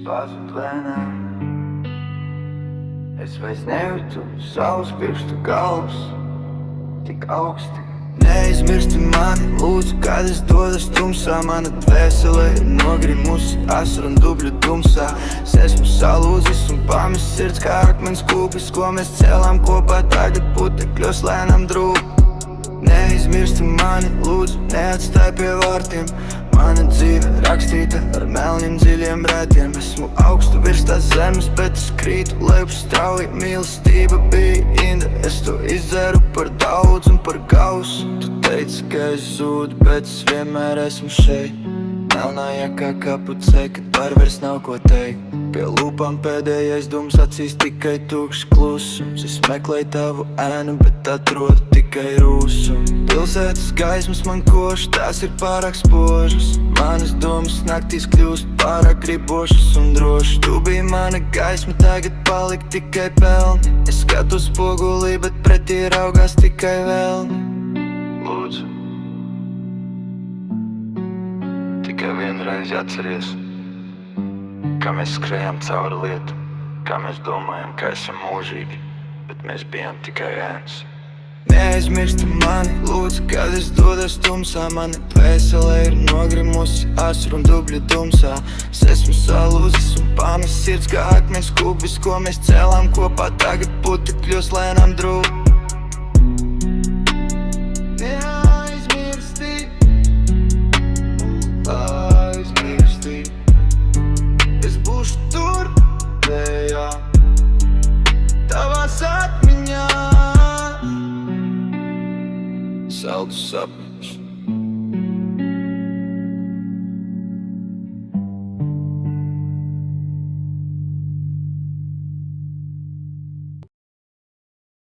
pazud lēnām. Es vairs nejūtu savus pirkstu galus tik augsti. Neizmirsti mani, lūdzu, kad es dodas tumsā. Mana dvēsele ir nogrimusi asaru un dubļu tumsā. Es esmu salūzis un pamests sirds kā akmens kūpis, ko mēs cēlām kopā, tagad putekļos lēnām drūp. Neizmirsti mani, lūdzu, neatstāj pie vārtiem. Mana dzīve rakstīta ar melniem dziļiem rētiem. Esmu augstu virs tās zemes, bet es krītu lejup strauji. Mīlestība bija inda, es to izdzeru par daudz un par gausu. Tu teici, ka es zūdu, bet es vienmēr esmu šeit. Melnā jakā kapucē, kad var vairs nav ko teikt. Pie lūpām pēdējais dums, acīs tikai tukšs klusums. Es meklēju tavu ēnu, bet atrodu tikai rūsumu. Pilsētas gaismas man koš, tās ir pārāk spožas. Manas domas naktīs kļūst pārāk gribošas un drošas. Tu biji mana gaisma, tagad palika tikai pelni. Es skatos spogulī, bet pretī raugās tikai velni. Lūdzu, tikai vienreiz atceries, kā mēs skrējām cauri lietu, kā mēs domājam, ka esam mūžīgi, bet mēs bijām tikai ēnas. Neaizmirsti mani, lūdzu, kad es dodas tumsā. Mana dvēsele ir nogrimusi asaru un dubļu tumsā. Es esmu salūzis un pamests sirds kā akmens kūpis, ko mēs cēlām kopā, tagad putekļos lēnām drūp. Es būšu tur, vējā, tavās atmiņā. Saldus sapņus